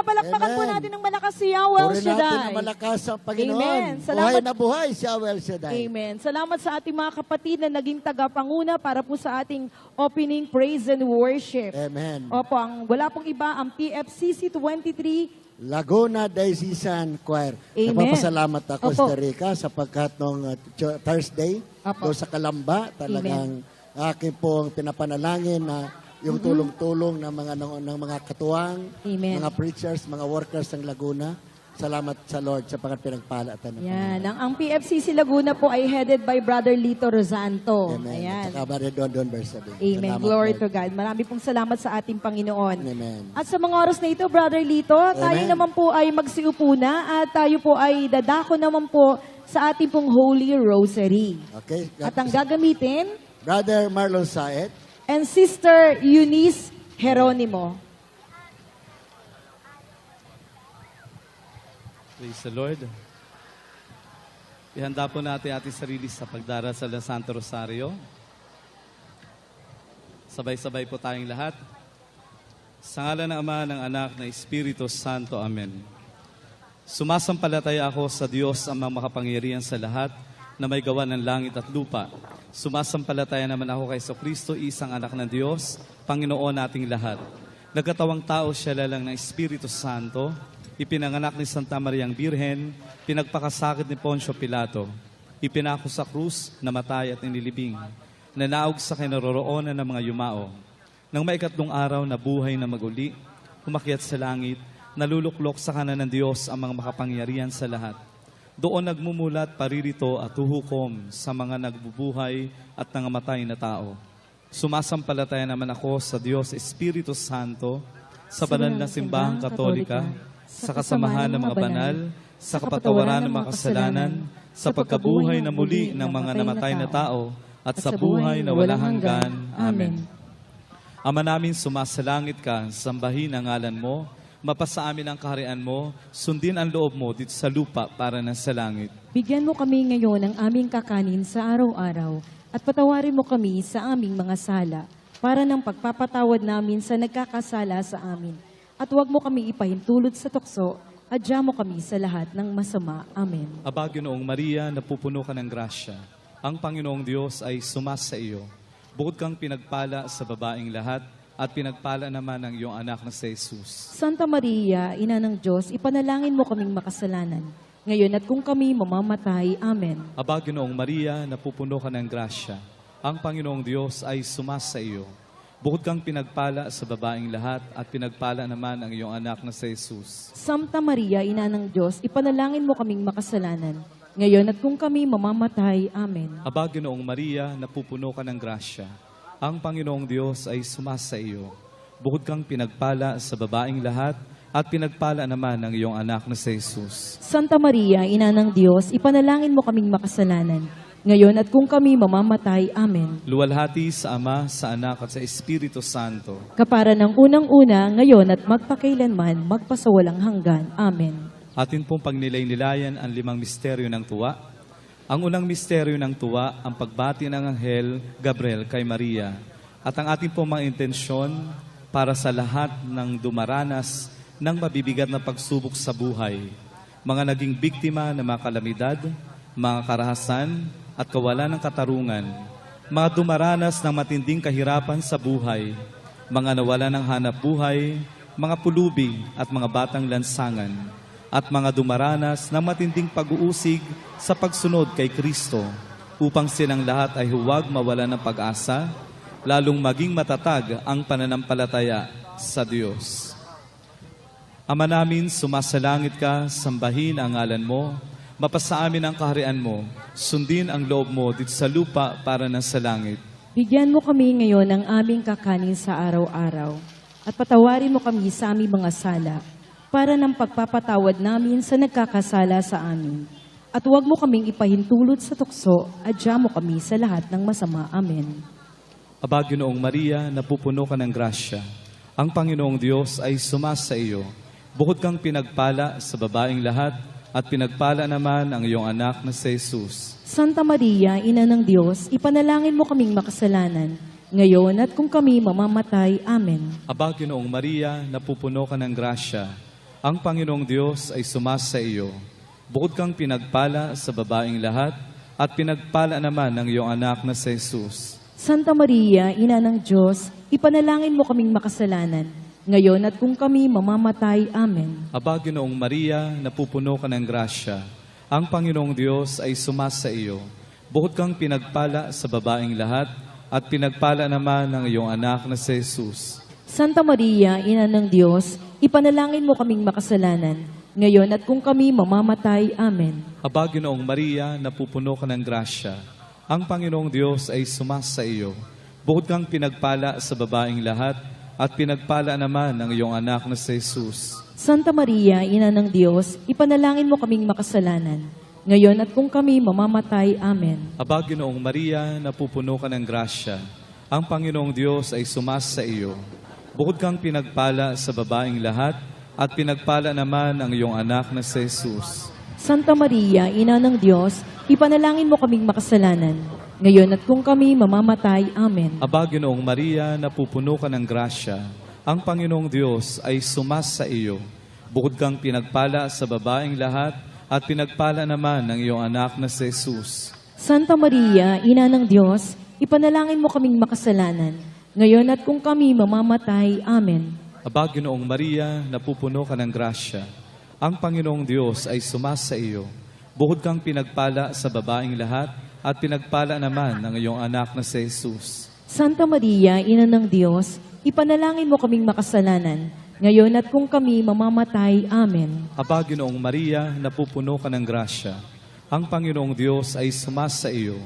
palakpakan po natin ng malakas si Yahweh Puri natin na Shaddai. malakas ang Panginoon. Amen. Salamat. Buhay na buhay si Yahweh Shaddai. Amen. Salamat sa ating mga kapatid na naging tagapanguna para po sa ating opening praise and worship. Amen. Opo, wala pong iba, ang PFCC 23. Laguna Diocesan Choir. Amen. Nagpapasalamat ako, Opo. Sister Rica, sapagkat nung Thursday, Opo. doon sa Kalamba, talagang aking pong pinapanalangin na yung tulong-tulong ng mga katuwang, Amen. mga preachers, mga workers ng Laguna. Salamat sa Lord sa pagpinagpala. Yan. Ang PFCC Laguna po ay headed by Brother Lito Rosanto. Amen. Ayan. At saka Brother Don Bersabe. Amen. Salamat, Glory Lord. to God. Marami pong salamat sa ating Panginoon. Amen. At sa mga oras na ito, Brother Lito, tayo Amen. naman po ay magsiupo na at tayo po ay dadako naman po sa ating pong Holy Rosary. Okay. At ang gagamitin, Brother Marlon Saet. and Sister Eunice Geronimo. Praise the Lord. Ihanda po natin ating sarili sa pagdarasal ng Santo Rosario. Sabay-sabay po tayong lahat. Sa ngalan ng Ama, ng Anak, ng Espiritu Santo. Amen. Sumasampalataya ako sa Diyos ang makapangyarihan sa lahat na may gawa ng langit at lupa. Sumasampalataya naman ako kay Kristo, isang anak ng Diyos, Panginoon nating lahat. Nagkatawang tao siya lalang ng Espiritu Santo, ipinanganak ni Santa Mariang Birhen, pinagpakasakit ni Poncio Pilato, ipinako sa krus, namatay at inilibing, nanaog sa kinaroroonan ng mga yumao. Nang maikatlong araw na buhay na maguli, umakyat sa langit, naluluklok sa kanan ng Diyos ang mga makapangyarihan sa lahat. Doon nagmumulat paririto at huhukom sa mga nagbubuhay at nangamatay na tao. Sumasampalataya naman ako sa Diyos Espiritu Santo, sa banal na simbahang katolika, sa kasamahan ng mga banal, sa kapatawaran ng mga kasalanan, sa pagkabuhay na muli ng mga namatay na tao, at sa buhay na walang hanggan. Amen. Ama namin, sumasalangit ka, sambahin ang ngalan mo, mapasa amin ang kaharian mo, sundin ang loob mo dito sa lupa para na sa langit. Bigyan mo kami ngayon ng aming kakanin sa araw-araw at patawarin mo kami sa aming mga sala para ng pagpapatawad namin sa nagkakasala sa amin. At huwag mo kami ipahintulot sa tukso at diyan mo kami sa lahat ng masama. Amen. Aba, Ginoong Maria, napupuno ka ng grasya. Ang Panginoong Diyos ay sumasa iyo. Bukod kang pinagpala sa babaeng lahat, at pinagpala naman ang iyong anak na si Jesus. Santa Maria, Ina ng Diyos, ipanalangin mo kaming makasalanan. Ngayon at kung kami mamamatay. Amen. Aba, Ginoong Maria, napupuno ka ng grasya. Ang Panginoong Diyos ay sumasa iyo. Bukod kang pinagpala sa babaeng lahat, at pinagpala naman ang iyong anak na si Jesus. Santa Maria, Ina ng Diyos, ipanalangin mo kaming makasalanan. Ngayon at kung kami mamamatay. Amen. Aba, Ginoong Maria, napupuno ka ng grasya. Ang Panginoong Diyos ay sumasa iyo. Bukod kang pinagpala sa babaeng lahat, at pinagpala naman ang iyong anak na si Jesus. Santa Maria, Ina ng Diyos, ipanalangin mo kaming makasalanan. Ngayon at kung kami mamamatay. Amen. Luwalhati sa Ama, sa Anak, at sa Espiritu Santo. Kapara ng unang-una, ngayon at magpakailanman, magpasawalang hanggan. Amen. Atin pong pagnilay-nilayan ang 5 misteryo ng tuwa. Ang unang misteryo ng tuwa, ang pagbati ng Anghel Gabriel kay Maria. At ang ating pong mga intensyon para sa lahat ng dumaranas ng mabibigat na pagsubok sa buhay. Mga naging biktima ng mga kalamidad, mga karahasan at kawalan ng katarungan. Mga dumaranas ng matinding kahirapan sa buhay. Mga nawala ng hanap buhay, mga pulubi at mga batang lansangan. At mga dumaranas ng matinding pag-uusig sa pagsunod kay Kristo, upang silang lahat ay huwag mawala ng pag-asa, lalong maging matatag ang pananampalataya sa Diyos. Ama namin, sumasalangit ka, sambahin ang ngalan mo, mapasa amin ang kaharian mo, sundin ang loob mo dito sa lupa para na sa langit. Bigyan mo kami ngayon ng aming kakanin sa araw-araw at patawarin mo kami sa aming mga sala para ng pagpapatawad namin sa nagkakasala sa amin. At huwag mo kaming ipahintulot sa tukso at diyan mo kami sa lahat ng masama. Amen. Aba, Ginoong Maria, napupuno ka ng grasya. Ang Panginoong Diyos ay sumasa iyo. Bukod kang pinagpala sa babaeng lahat, at pinagpala naman ang iyong anak na si Jesus. Santa Maria, Ina ng Diyos, ipanalangin mo kaming makasalanan, ngayon at kung kami mamamatay. Amen. Aba, Ginoong Maria, napupuno ka ng grasya. Ang Panginoong Diyos ay sumasa iyo. Bukod kang pinagpala sa babaeng lahat, at pinagpala naman ng iyong anak na si Jesus. Santa Maria, Ina ng Diyos, ipanalangin mo kaming makasalanan, ngayon at kung kami mamamatay. Amen. Aba, Ginoong Maria, napupuno ka ng grasya. Ang Panginoong Diyos ay sumasa iyo. Bukod kang pinagpala sa babaeng lahat, at pinagpala naman ng iyong anak na si Jesus. Santa Maria, Ina ng Diyos, ipanalangin mo kaming makasalanan, ngayon at kung kami mamamatay. Amen. Aba, Ginoong Maria, napupuno ka ng grasya. Ang Panginoong Diyos ay sumasa iyo. Bukod kang pinagpala sa babaeng lahat, at pinagpala naman ng iyong anak na si Jesus. Santa Maria, Ina ng Diyos, ipanalangin mo kaming makasalanan, ngayon at kung kami mamamatay. Amen. Aba, Ginoong Maria, napupuno ka ng grasya. Ang Panginoong Diyos ay sumasa iyo. Bukod kang pinagpala sa babaeng lahat, at pinagpala naman ang iyong anak na si Jesus. Santa Maria, Ina ng Diyos, ipanalangin mo kaming makasalanan, ngayon at kung kami mamamatay. Amen. Aba, Ginoong Maria, napupuno ka ng grasya. Ang Panginoong Diyos ay sumasa iyo. Bukod kang pinagpala sa babaeng lahat, at pinagpala naman ng iyong anak na si Jesus. Santa Maria, Ina ng Diyos, ipanalangin mo kaming makasalanan, ngayon at kung kami mamamatay. Amen. Aba, Ginoong Maria, napupuno ka ng grasya. Ang Panginoong Diyos ay sumasa iyo. Bukod kang pinagpala sa babaeng lahat, at pinagpala naman ng iyong anak na si Jesus. Santa Maria, Ina ng Diyos, ipanalangin mo kaming makasalanan, ngayon at kung kami mamamatay. Amen. Aba, Ginoong Maria, napupuno ka ng grasya. Ang Panginoong Diyos ay sumasa iyo.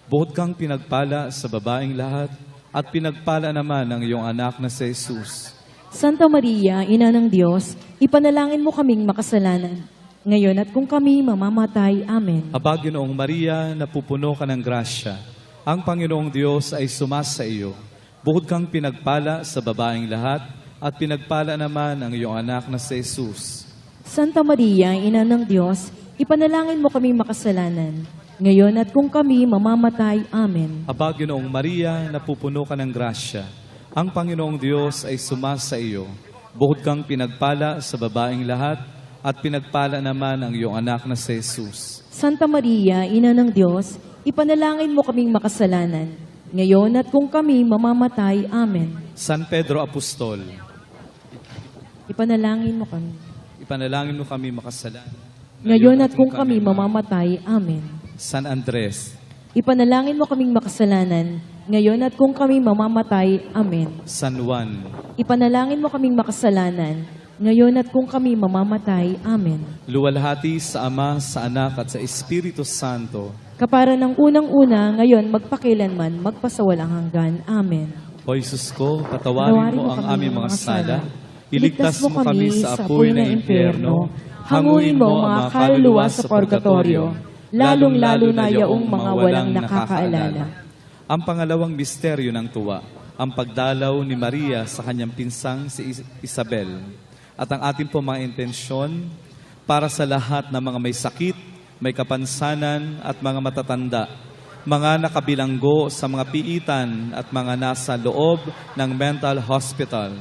Bukod kang pinagpala sa babaeng lahat, at pinagpala naman ng iyong anak na si Jesus. Santa Maria, Ina ng Diyos, ipanalangin mo kaming makasalanan, ngayon at kung kami mamamatay. Amen. Aba, Ginoong Maria, napupuno ka ng grasya. Ang Panginoong Diyos ay sumasa iyo. Bukod kang pinagpala sa babaeng lahat, at pinagpala naman ang iyong anak na si Jesus. Santa Maria, Ina ng Diyos, ipanalangin mo kaming makasalanan, ngayon at kung kami mamamatay. Amen. Aba, Ginoong Maria, napupuno ka ng grasya. Ang Panginoong Diyos ay sumasa iyo. Bukod kang pinagpala sa babaeng lahat, at pinagpala naman ang iyong anak na si Jesus. Santa Maria, Ina ng Diyos, ipanalangin mo kaming makasalanan, ngayon at kung kami mamamatay. Amen. San Pedro Apostol, Ipanalangin mo kami, ipanalangin mo kami makasalanan. ngayon at kung kami mamamatay. Amen. San Andres, Ipanalangin mo kaming makasalanan, ngayon at kung kami mamamatay. Amen. San Juan, Ipanalangin mo kaming makasalanan, ngayon at kung kami mamamatay. Amen. luwalhati sa Ama, sa Anak at sa Espiritu Santo. Kapara ng unang-una, ngayon magpakilanman, magpasawalang hanggan. Amen. O Jesus ko, patawarin mo ang aming mga sala, iligtas mo kami sa apoy ng impyerno, hanguin mo ang mga kaluluwa sa purgatorio, lalong-lalo na yaong mga walang nakakaalala. Ang pangalawang misteryo ng tuwa, ang pagdalaw ni Maria sa kanyang pinsang si Isabel. At ang ating po mga intensyon para sa lahat ng mga may sakit, may kapansanan at mga matatanda, mga nakabilanggo sa mga piitan at mga nasa loob ng mental hospital,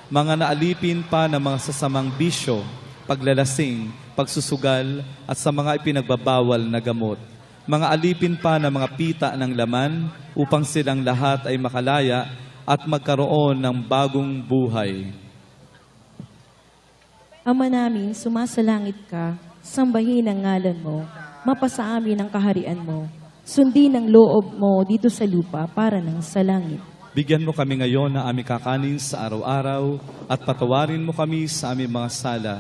mga naalipin pa ng mga sasamang bisyo, paglalasing, pagsusugal at sa mga ipinagbabawal na gamot, mga alipin pa ng mga pita ng laman upang silang lahat ay makalaya at magkaroon ng bagong buhay. Ama namin, sumasalangit ka, sambahin ang ngalan mo, mapasa amin ang kaharian mo, sundin ang loob mo dito sa lupa para nang sa langit. Bigyan mo kami ngayon ng aming kakanin sa araw-araw at patawarin mo kami sa aming mga sala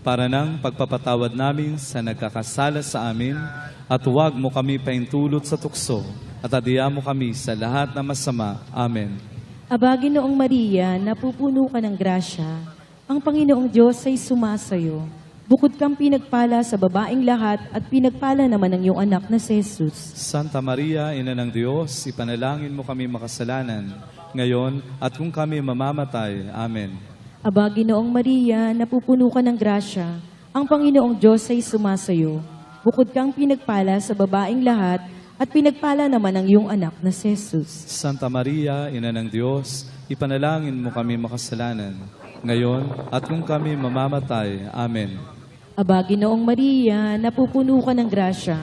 para nang pagpapatawad namin sa nagkakasala sa amin at huwag mo kami paintulot sa tukso at adya mo kami sa lahat ng masama. Amen. Aba, Ginoong Maria, napupuno ka ng grasya, ang Panginoong Diyos ay sumasayo. Bukod kang pinagpala sa babaeng lahat at pinagpala naman ang iyong anak na si Jesus. Santa Maria, Ina ng Diyos, ipanalangin mo kami makasalanan, ngayon at kung kami mamamatay. Amen. Aba, Ginoong Maria, napupuno ka ng grasya, ang Panginoong Diyos ay sumasayo. Bukod kang pinagpala sa babaeng lahat at pinagpala naman ang iyong anak na si Jesus. Santa Maria, Ina ng Diyos, ipanalangin mo kami makasalanan, ngayon at kung kami mamamatay. Amen. Aba, Ginoong Maria, napupuno ka ng grasya.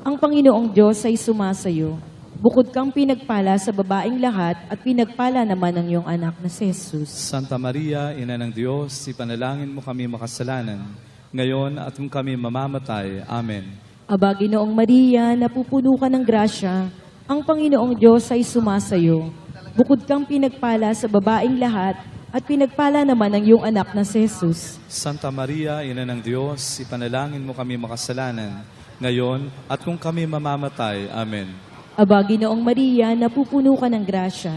Ang Panginoong Diyos ay sumasayo. Bukod kang pinagpala sa babaeng lahat at pinagpala naman ang iyong anak na si Jesus. Santa Maria, Ina ng Diyos, ipanalangin mo kami makasalanan, ngayon at kung kami mamamatay. Amen. Aba, Ginoong Maria, napupuno ka ng grasya. Ang Panginoong Diyos ay sumasayo. Bukod kang pinagpala sa babaeng lahat at pinagpala naman ang iyong anak na si Jesus. Santa Maria, Ina ng Diyos, ipanalangin mo kami makasalanan, ngayon at kung kami mamamatay. Amen. Aba, Ginoong Maria, napupuno ka ng grasya.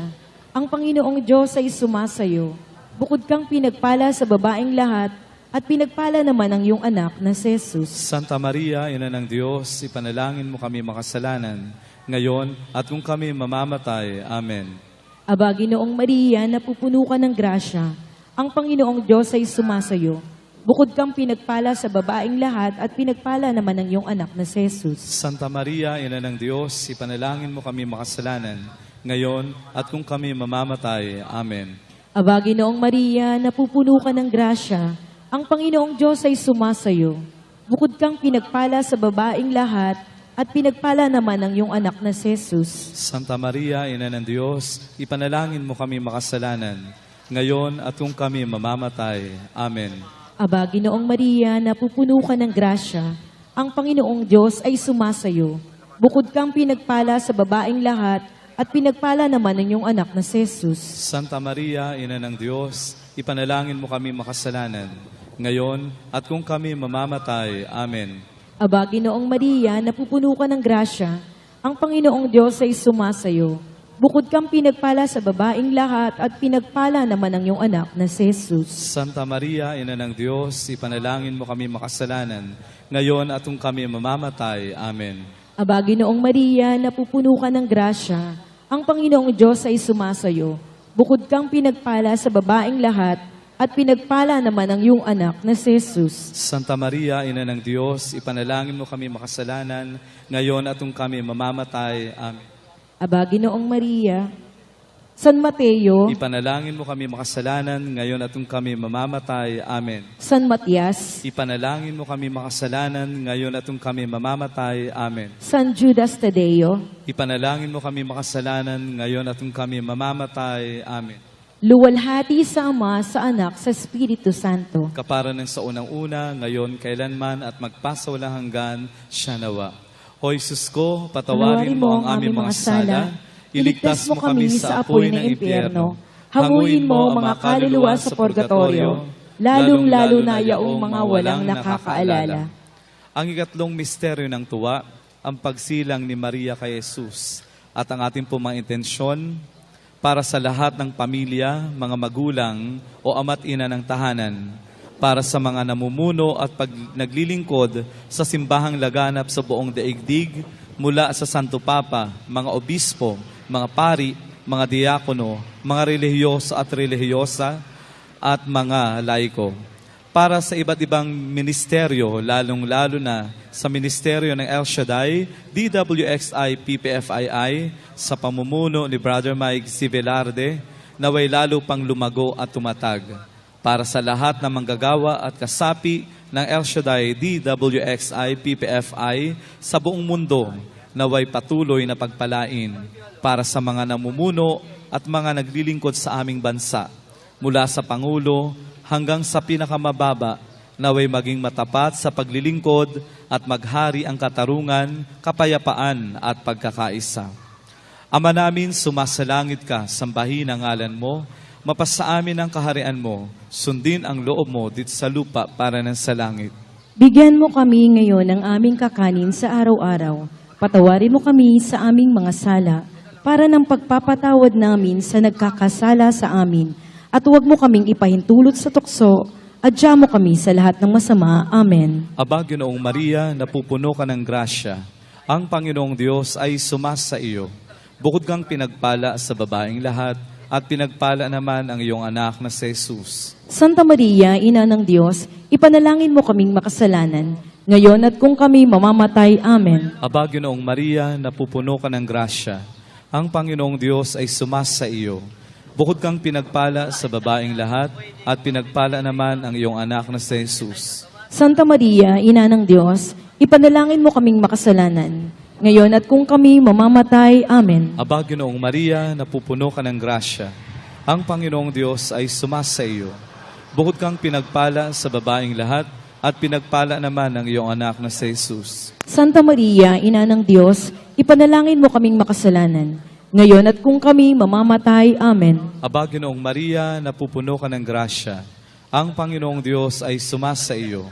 Ang Panginoong Diyos ay sumasayo. Bukod kang pinagpala sa babaeng lahat at pinagpala naman ang iyong anak na si Jesus. Santa Maria, Ina ng Diyos, ipanalangin mo kami makasalanan, ngayon at kung kami mamamatay. Amen. Aba, Ginoong Maria, napupuno ka ng grasya. Ang Panginoong Diyos ay sumasayo. Bukod kang pinagpala sa babaeng lahat at pinagpala naman ang iyong anak na si Jesus. Santa Maria, Ina ng Diyos, ipanalangin mo kami makasalanan, ngayon at kung kami mamamatay. Amen. Aba, Ginoong Maria, napupuno ka ng grasya. Ang Panginoong Diyos ay sumasayo. Bukod kang pinagpala sa babaeng lahat at pinagpala naman ang iyong anak na si Jesus. Santa Maria, Ina ng Diyos, ipanalangin mo kami makasalanan, ngayon at kung kami mamamatay. Amen. Aba, Ginoong Maria, napupuno ka ng grasya. Ang Panginoong Diyos ay sumasayo. Bukod kang pinagpala sa babaeng lahat at pinagpala naman ang iyong anak na si Jesus. Santa Maria, Ina ng Diyos, ipanalangin mo kami makasalanan, ngayon at kung kami mamamatay. Amen. Aba, Ginoong Maria, napupuno ka ng grasya. Ang Panginoong Diyos ay sumasayo. Bukod kang pinagpala sa babaeng lahat at pinagpala naman ang iyong anak na si Jesus. Santa Maria, Ina ng Diyos, ipanalangin mo kami makasalanan, ngayon at kung kami mamamatay. Amen. Aba, Ginoong Maria, napupuno ka ng grasya. Ang Panginoong Diyos ay sumasayo. Bukod kang pinagpala sa babaeng lahat at pinagpala naman ang iyong anak na si Jesus. Santa Maria, Ina ng Diyos, ipanalangin mo kami makasalanan, ngayon at kung kami mamamatay. Amen. Aba, Ginoong Maria, San Mateo, Ipanalangin mo kami makasalanan, ngayon at kung kami mamamatay. Amen. San Matias, Ipanalangin mo kami makasalanan, ngayon at kung kami mamamatay. Amen. San Judas Tadeo, Ipanalangin mo kami makasalanan, ngayon at kung kami mamamatay. Amen. luwalhati sa Ama, sa Anak, sa Espiritu Santo. Kapara ng sa unang-una, ngayon, kailanman, at magpasawalang hanggan, siya nawa. O Jesus ko, patawarin mo ang aming mga sala, iligtas mo kami sa apoy ng impyerno, hanguin mo ang mga kaluluwa sa purgatorio, lalong-lalo na yaong mga walang nakakaalala. Ang ikatlong misteryo ng tuwa, ang pagsilang ni Maria kay Jesus, at ang ating pong mga intensyon, para sa lahat ng pamilya, mga magulang o ama't ina ng tahanan, para sa mga namumuno at naglilingkod sa simbahang laganap sa buong daigdig, mula sa Santo Papa, mga obispo, mga pari, mga diakono, mga relihiyoso at relihiyosa, at mga laiko. Para sa iba't ibang ministeryo, lalong-lalo na sa ministeryo ng El Shaddai, DWXI, PPFII, sa pamumuno ni Brother Mike C. Velarde, naway lalo pang lumago at tumatag. Para sa lahat ng manggagawa at kasapi ng El Shaddai, DWXI, PPFI, sa buong mundo, naway patuloy na pagpalain. Para sa mga namumuno at mga naglilingkod sa aming bansa, mula sa Pangulo hanggang sa pinakamababa, naway maging matapat sa paglilingkod at maghari ang katarungan, kapayapaan at pagkakaisa. Ama namin, sumasalangit ka, sambahin ang ngalan mo, mapasa amin ang kaharian mo, sundin ang loob mo dito sa lupa para ng sa langit. Bigyan mo kami ngayon ng aming kakanin sa araw-araw. Patawarin mo kami sa aming mga sala, para ng pagpapatawad namin sa nagkakasala sa amin. At huwag mo kaming ipahintulot sa tukso, adya mo kami sa lahat ng masama. Amen. Aba, Ginoong Maria, napupuno ka ng grasya. Ang Panginoong Diyos ay sumasa iyo. Bukod kang pinagpala sa babaeng lahat, at pinagpala naman ang iyong anak na si Jesus. Santa Maria, Ina ng Diyos, ipanalangin mo kaming makasalanan, ngayon at kung kami mamamatay. Amen. Aba, Ginoong Maria, napupuno ka ng grasya. Ang Panginoong Diyos ay sumasa iyo. Bukod kang pinagpala sa babaeng lahat, at pinagpala naman ang iyong anak na si Jesus. Santa Maria, Ina ng Diyos, ipanalangin mo kaming makasalanan, ngayon at kung kami mamamatay. Amen. Aba, Ginoong Maria, napupuno ka ng grasya. Ang Panginoong Diyos ay sumasa iyo. Bukod kang pinagpala sa babaeng lahat, at pinagpala naman ang iyong anak na si Jesus. Santa Maria, Ina ng Diyos, ipanalangin mo kaming makasalanan, ngayon at kung kami mamamatay. Amen. Aba, Ginoong Maria, napupuno ka ng grasya. Ang Panginoong Diyos ay sumasa iyo.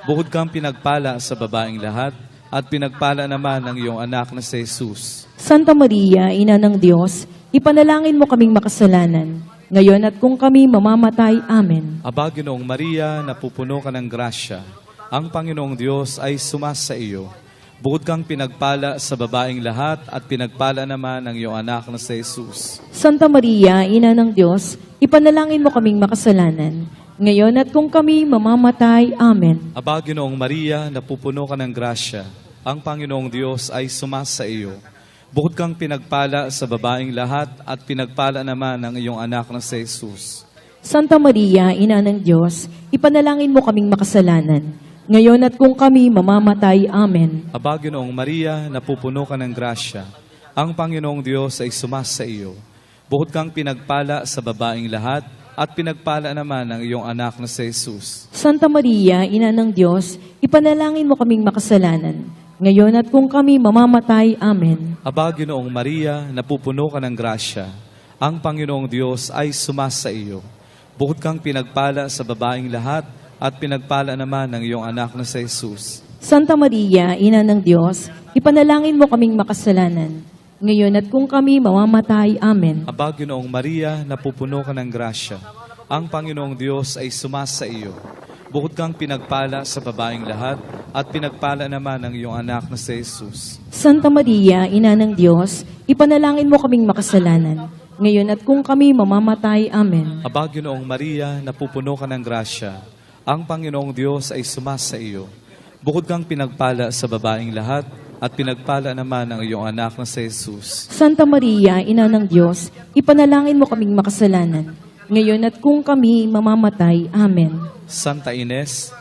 Bukod kang pinagpala sa babaeng lahat, at pinagpala naman ang iyong anak na si Jesus. Santa Maria, Ina ng Diyos, ipanalangin mo kaming makasalanan, ngayon at kung kami mamamatay. Amen. Aba, Ginoong Maria, napupuno ka ng grasya. Ang Panginoong Diyos ay sumasa iyo. Bukod kang pinagpala sa babaeng lahat, at pinagpala naman ang iyong anak na si Jesus. Santa Maria, Ina ng Diyos, ipanalangin mo kaming makasalanan, ngayon at kung kami mamamatay. Amen. Aba, Ginoong Maria, napupuno ka ng grasya. Ang Panginoong Diyos ay sumasa iyo. Bukod kang pinagpala sa babaeng lahat, at pinagpala naman ang iyong anak na si Jesus. Santa Maria, Ina ng Diyos, ipanalangin mo kaming makasalanan, ngayon at kung kami mamamatay. Amen. Aba, Ginoong Maria, napupuno ka ng grasya. Ang Panginoong Diyos ay sumasa iyo. Bukod kang pinagpala sa babaeng lahat, at pinagpala naman ang iyong anak na si Jesus. Santa Maria, Ina ng Diyos, ipanalangin mo kaming makasalanan, ngayon at kung kami mamamatay. Amen. Aba, Ginoong Maria, napupuno ka ng grasya. Ang Panginoong Diyos ay sumasa iyo. Bukod kang pinagpala sa babaeng lahat, at pinagpala naman ang iyong anak na si Jesus. Santa Maria, Ina ng Diyos, ipanalangin mo kaming makasalanan, ngayon at kung kami mamamatay. Amen. Aba, Ginoong Maria, napupuno ka ng grasya. Ang Panginoong Diyos ay sumasa iyo. Bukod kang pinagpala sa babaeng lahat, at pinagpala naman ang iyong anak na si Jesus. Santa Maria, Ina ng Diyos, ipanalangin mo kaming makasalanan, ngayon at kung kami mamamatay. Amen. Aba, Ginoong Maria, napupuno ka ng grasya. Ang Panginoong Diyos ay sumasa iyo. Bukod kang pinagpala sa babaeng lahat, at pinagpala naman ang iyong anak na si Jesus. Santa Maria, Ina ng Diyos, ipanalangin mo kaming makasalanan, ngayon at kung kami mamamatay. Amen. Santa Ines,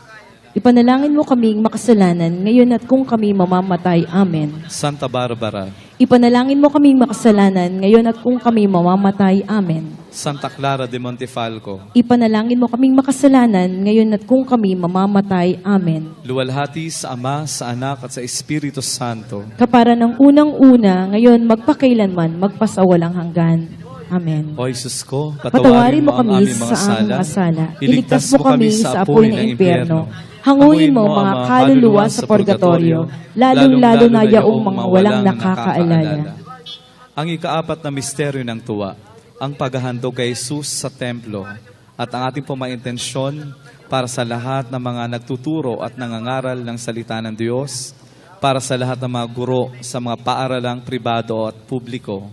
Ipanalangin mo kaming makasalanan, ngayon at kung kami mamamatay. Amen. Santa Barbara, Ipanalangin mo kaming makasalanan, ngayon at kung kami mamamatay. Amen. Santa Clara de Montefalco, Ipanalangin mo kaming makasalanan, ngayon at kung kami mamamatay. Amen. luwalhati sa Ama, sa Anak, at sa Espiritu Santo. Kapara ng unang-una, ngayon magpakailanman, magpasawalang hanggan. Amen. O Jesus ko, Patawarin mo ang kami aming sa aming mga sala. Iligtas Iligtas mo kami sa apoy ng impyerno. Hanguin mo mga kaluluwa sa purgatorio, lalong-lalo na yaong mga walang nakakaalala. Ang ikaapat na misteryo ng tuwa, ang paghahandog kay Jesus sa templo, at ang ating pong intensyon para sa lahat ng mga nagtuturo at nangangaral ng salita ng Diyos, para sa lahat ng mga guro sa mga paaralang pribado at publiko,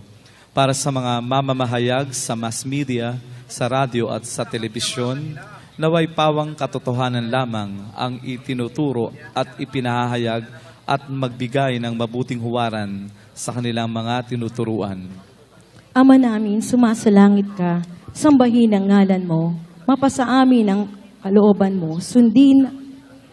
para sa mga mamamahayag sa mass media, sa radyo at sa telebisyon, naway pawang katotohanan lamang ang itinuturo at ipinahayag at magbigay ng mabuting huwaran sa kanilang mga tinuturuan. Ama namin, sumasalangit ka, sambahin ang ngalan mo, mapasa amin ang kalooban mo, sundin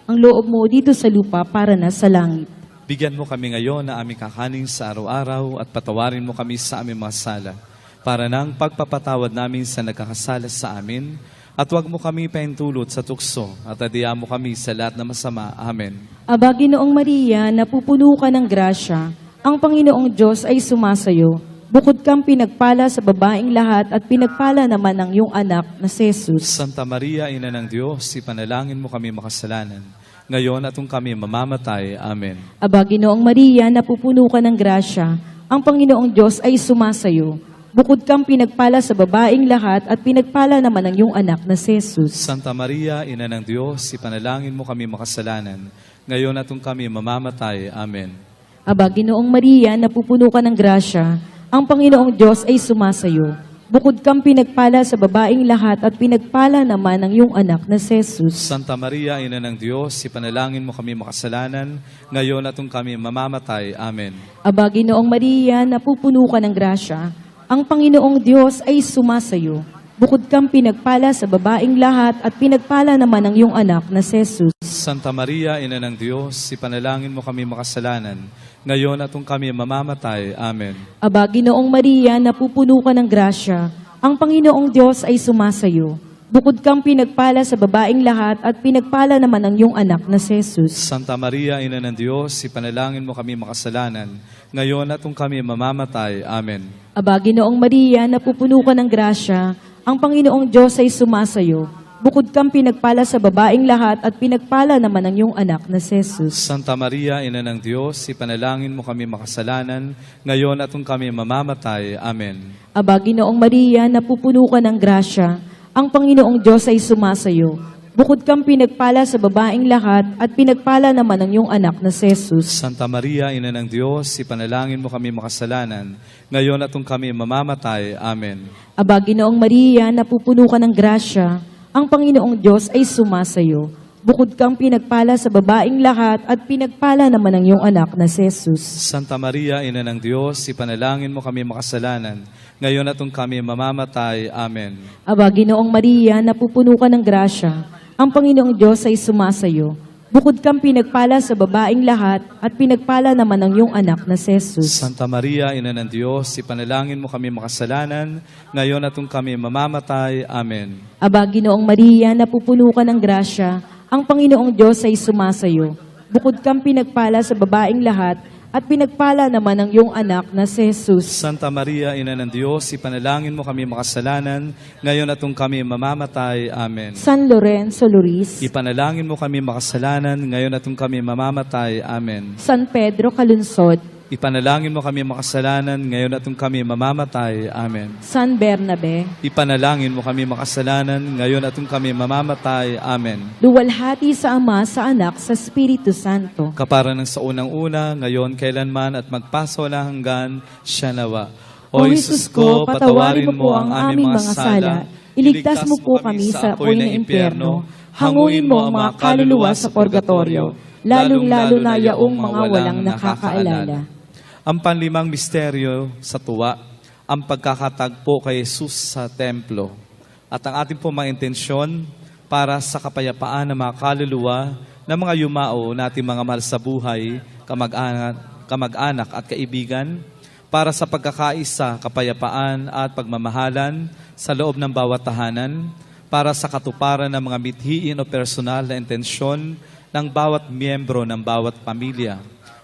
ang loob mo dito sa lupa para na sa langit. Bigyan mo kami ngayon na aming kakanin sa araw-araw, at patawarin mo kami sa aming mga sala, para nang pagpapatawad namin sa nagkakasala sa amin, at huwag mo kami paintulot sa tukso, at adya mo kami sa lahat na masama. Amen. Aba, Ginoong Maria, napupuno ka ng grasya, ang Panginoong Diyos ay sumasayo. Bukod kang pinagpala sa babaeng lahat, at pinagpala naman ang iyong anak na si Jesus. Santa Maria, Ina ng Diyos, ipanalangin mo kami makasalanan, ngayon at kung kami mamamatay. Amen. Aba, Ginoong Maria, napupuno ka ng grasya, ang Panginoong Diyos ay sumasayo. Bukod kang pinagpala sa babaeng lahat, at pinagpala naman ang iyong anak na si Jesus. Santa Maria, Ina ng Diyos, ipanalangin mo kami makasalanan, ngayon at kung kami mamamatay. Amen. Aba, Ginoong Maria, napupuno ka ng grasya, ang Panginoong Diyos ay sumasayo. Bukod kang pinagpala sa babaeng lahat, at pinagpala naman ang iyong anak na si Jesus. Santa Maria, Ina ng Diyos, ipanalangin mo kami makasalanan, ngayon at kung kami mamamatay. Amen. Aba, Ginoong Maria, napupuno ka ng grasya, ang Panginoong Diyos ay sumasayo. Bukod kang pinagpala sa babaeng lahat at pinagpala naman ang iyong anak na si Jesus. Santa Maria, Ina ng Diyos, ipanalangin mo kami makasalanan, ngayon at kung kami mamamatay. Amen. Aba, Ginoong Maria, napupuno ka ng grasya, ang Panginoong Diyos ay sumasayo. Bukod kang pinagpala sa babaeng lahat at pinagpala naman ang iyong anak na si Jesus. Santa Maria, Ina ng Diyos, ipanalangin mo kami makasalanan, ngayon at kung kami mamamatay. Amen. Aba, Ginoong Maria, napupuno ka ng grasya, ang Panginoong Diyos ay sumasayo. Bukod kang pinagpala sa babaeng lahat at pinagpala naman ang iyong anak na si Jesus. Santa Maria, Ina ng Diyos, ipanalangin mo kami makasalanan, ngayon at kung kami mamamatay. Amen. Aba, Ginoong Maria, napupuno ka ng grasya, ang Panginoong Diyos ay sumasayo. Bukod kang pinagpala sa babaeng lahat at pinagpala naman ang iyong anak na si Jesus. Santa Maria, Ina ng Diyos, ipanalangin mo kami makasalanan, ngayon at kung kami mamamatay. Amen. Aba, Ginoong Maria, napupuno ka ng grasya, ang Panginoong Diyos ay sumasayo. Bukod kang pinagpala sa babaeng lahat at pinagpala naman ang iyong anak na si Jesus. Santa Maria, Ina ng Diyos, ipanalangin mo kami makasalanan, ngayon at kung kami mamamatay. Amen. Aba, Ginoong Maria, napupuno ka ng grasya, ang Panginoong Diyos ay sumasayo. Bukod kang pinagpala sa babaeng lahat at pinagpala naman ang iyong anak na si Jesus. Santa Maria, Ina ng Diyos, ipanalangin mo kami makasalanan, ngayon at kung kami mamamatay. Amen. Aba, Ginoong Maria, napupuno ka ng grasya, ang Panginoong Diyos ay sumasayo. Bukod kang pinagpala sa babaeng lahat at pinagpala naman ang iyong anak na si Jesus. Santa Maria, Ina ng Diyos, ipanalangin mo kami makasalanan, ngayon at kung kami mamamatay. Amen. San Lorenzo Luris, Ipanalangin mo kami makasalanan, ngayon at kung kami mamamatay. Amen. San Pedro Calunsod, Ipanalangin mo kami makasalanan, ngayon at kung kami mamamatay. Amen. San Bernabe, Ipanalangin mo kami makasalanan, ngayon at kung kami mamamatay. Amen. luwalhati sa Ama, sa Anak, sa Espiritu Santo. Kapara ng sa unang-una, ngayon, kailanman, at magpasawalang hanggan, siya nawa. O Jesus ko, patawarin mo po ang aming mga sala. Iligtas mo po kami sa apoy ng impyerno. Hanguin mo ang mga kaluluwa sa purgatorio, lalong-lalo na yaong mga walang nakakaalala. Ang panlimang misteryo sa tuwa, ang pagkakatagpo kay Jesus sa templo. At ang ating pong mga intensyon para sa kapayapaan ng mga kaluluwa ng mga yumao nating mga mahal sa buhay, kamag-anak at kaibigan, para sa pagkakaisa, kapayapaan at pagmamahalan sa loob ng bawat tahanan, para sa katuparan ng mga mithiin o personal na intensyon ng bawat miyembro ng bawat pamilya,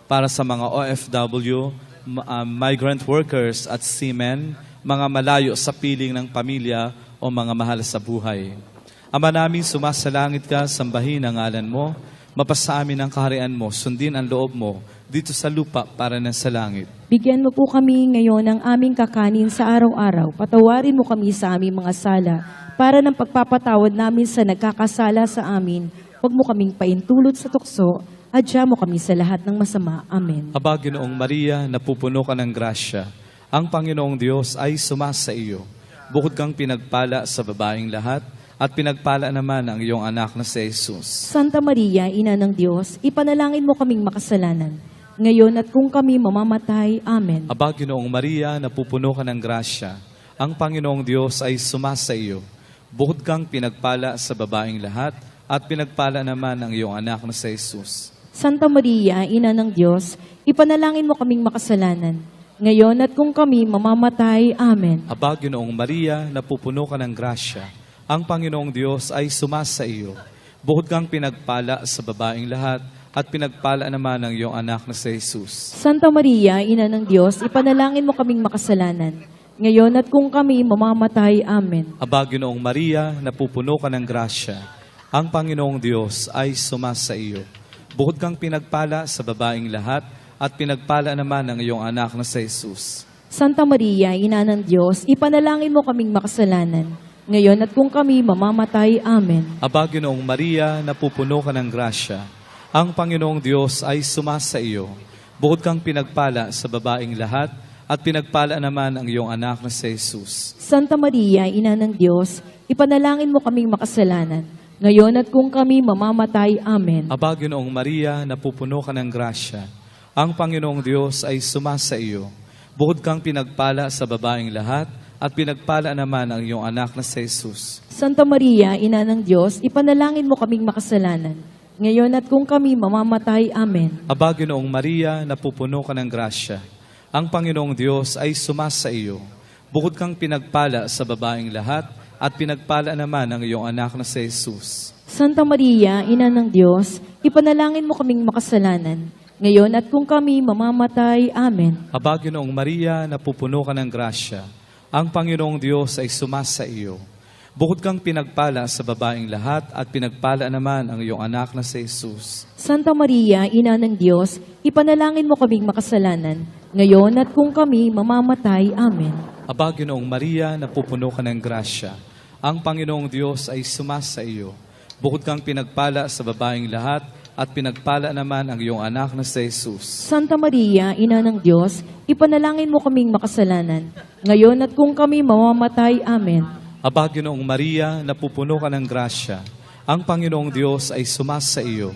para sa mga OFW, migrant workers at seamen, mga malayo sa piling ng pamilya o mga mahal sa buhay. Ama namin, sumasalangit ka, sambahin ang ngalan mo, mapasa amin ang kaharian mo, sundin ang loob mo, dito sa lupa para na sa langit. Bigyan mo po kami ngayon ng aming kakanin sa araw-araw. Patawarin mo kami sa aming mga sala, para ng pagpapatawad namin sa nagkakasala sa amin. Huwag mo kaming paintulot sa tukso, adya mo kami sa lahat ng masama. Amen. Aba, Ginoong Maria, napupuno ka ng grasya. Ang Panginoong Diyos ay sumasa iyo. Bukod kang pinagpala sa babaeng lahat, at pinagpala naman ang iyong anak na si Jesus. Santa Maria, Ina ng Diyos, ipanalangin mo kaming makasalanan, ngayon at kung kami mamamatay. Amen. Aba, Ginoong Maria, napupuno ka ng grasya. Ang Panginoong Diyos ay sumasa iyo. Bukod kang pinagpala sa babaeng lahat, at pinagpala naman ang iyong anak na si Jesus. Santa Maria, Ina ng Diyos, ipanalangin mo kaming makasalanan, ngayon at kung kami mamamatay. Amen. Aba, Ginoong Maria, napupuno ka ng grasya. Ang Panginoong Diyos ay sumasa iyo. Bukod kang pinagpala sa babaeng lahat, at pinagpala naman ang iyong anak na si Jesus. Santa Maria, Ina ng Diyos, ipanalangin mo kaming makasalanan, ngayon at kung kami mamamatay. Amen. Aba, Ginoong Maria, napupuno ka ng grasya. Ang Panginoong Diyos ay sumasa iyo. Bukod kang pinagpala sa babaeng lahat, at pinagpala naman ang iyong anak na si Jesus. Santa Maria, Ina ng Diyos, ipanalangin mo kaming makasalanan, ngayon at kung kami mamamatay. Amen. Aba, Ginoong Maria, napupuno ka ng grasya. Ang Panginoong Diyos ay sumasa iyo. Bukod kang pinagpala sa babaeng lahat, at pinagpala naman ang iyong anak na si Jesus. Santa Maria, Ina ng Diyos, ipanalangin mo kaming makasalanan, ngayon at kung kami mamamatay. Amen. Aba, Ginoong Maria, napupuno ka ng grasya. Ang Panginoong Diyos ay sumasa iyo. Bukod kang pinagpala sa babaeng lahat, at pinagpala naman ang iyong anak na si Jesus. Santa Maria, Ina ng Diyos, ipanalangin mo kaming makasalanan, ngayon at kung kami mamamatay. Amen. Aba, Ginoong Maria, napupuno ka ng grasya. Ang Panginoong Diyos ay sumasa iyo. Bukod kang pinagpala sa babaeng lahat, at pinagpala naman ang iyong anak na si Jesus. Santa Maria, Ina ng Diyos, ipanalangin mo kaming makasalanan, ngayon at kung kami mamamatay. Amen. Aba, Ginoong Maria, napupuno ka ng grasya. Ang Panginoong Diyos ay sumasa iyo. Bukod kang pinagpala sa babaeng lahat, at pinagpala naman ang iyong anak na si Jesus. Santa Maria, Ina ng Diyos, ipanalangin mo kaming makasalanan, ngayon at kung kami mamamatay. Amen. Aba, Ginoong Maria, napupuno ka ng grasya. Ang Panginoong Diyos ay sumasa iyo. Bukod kang pinagpala sa babaeng lahat, at pinagpala naman ang iyong anak na si Jesus. Santa Maria, Ina ng Diyos, ipanalangin mo kaming makasalanan, ngayon at kung kami mamamatay. Amen. Aba, Ginoong Maria, napupuno ka ng grasya. Ang Panginoong Diyos ay sumasa iyo.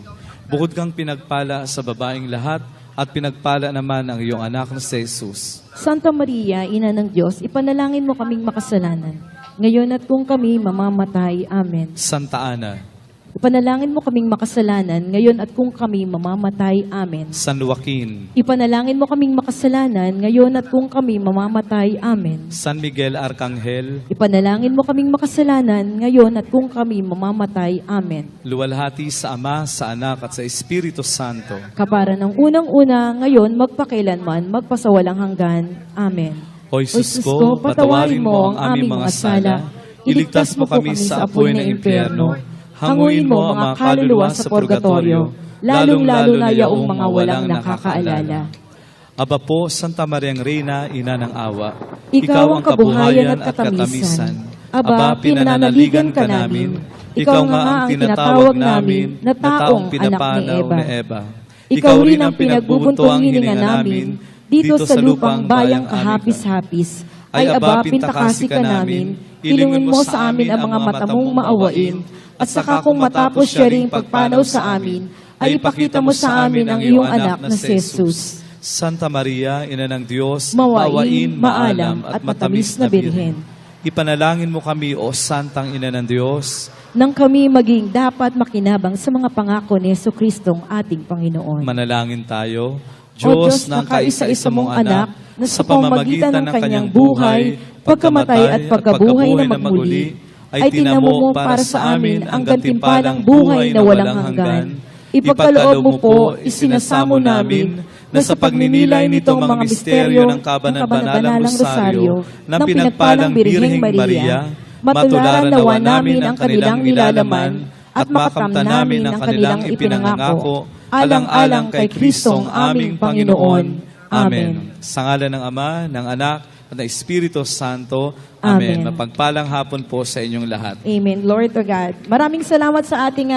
Bukod kang pinagpala sa babaeng lahat, at pinagpala naman ang iyong anak na si Jesus. Santa Maria, Ina ng Diyos, ipanalangin mo kaming makasalanan, ngayon at kung kami mamamatay. Amen. Santa Ana, Ipanalangin mo kaming makasalanan, ngayon at kung kami mamamatay. Amen. San Joaquin, Ipanalangin mo kaming makasalanan, ngayon at kung kami mamamatay. Amen. San Miguel Arcangel, Ipanalangin mo kaming makasalanan, ngayon at kung kami mamamatay. Amen. luwalhati sa Ama, sa Anak, at sa Espiritu Santo. Kapara ng unang-una, ngayon, magpakailanman, magpasawalang hanggan. Amen. O Jesus ko, patawarin mo ang aming mga sala, iligtas mo kami sa apoy ng impyerno, hanguin mo ang mga kaluluwa sa purgatorio, lalong-lalo na yaong mga walang nakakaalala. Aba po, Santa Mariang Reina, Ina ng Awa, Ikaw ang kabuhayan at katamisan. Aba, pinananaligan ka namin. Ikaw nga ang tinatawag namin na taong anak ni Eva. Ikaw rin ang pinagbubuntong hininga namin dito sa lupang bayang kahapis-hapis. Ay aba, pintakasi ka namin, ilingin mo sa amin ang mga mata mong maawain, at saka kung matapos siya ring pagpanaw sa amin, ay ipakita mo sa amin ang iyong anak na si Jesus. Santa Maria, Ina ng Diyos, Mawain, maalam, at matamis na Birhen, ipanalangin mo kami, O Santang Ina ng Diyos, nang kami maging dapat makinabang sa mga pangako ni Jesucristong ating Panginoon. manalangin tayo. O Diyos ng kaisa-isa mong anak, na sa pamamagitan ng kanyang buhay, pagkamatay at pagkabuhay na magmuli, ay tinamo mo para sa amin ang gantimpalang buhay na walang hanggan. Ipagkaloob mo po, isinasamo namin, na sa pagninilay nitong mga misteryo ng kabanal-banalang rosaryo ng pinagpalang Birheng Maria, matularan nawa namin ang kanilang nilalaman at makakamtan namin ang kanilang ipinangako, alang-alang kay Kristong aming Panginoon. Amen. Sa ngalan ng Ama, ng Anak, at ng Espiritu Santo. Amen. Amen. Mapagpalang hapon po sa inyong lahat. Amen. Glory to God. Maraming salamat sa ating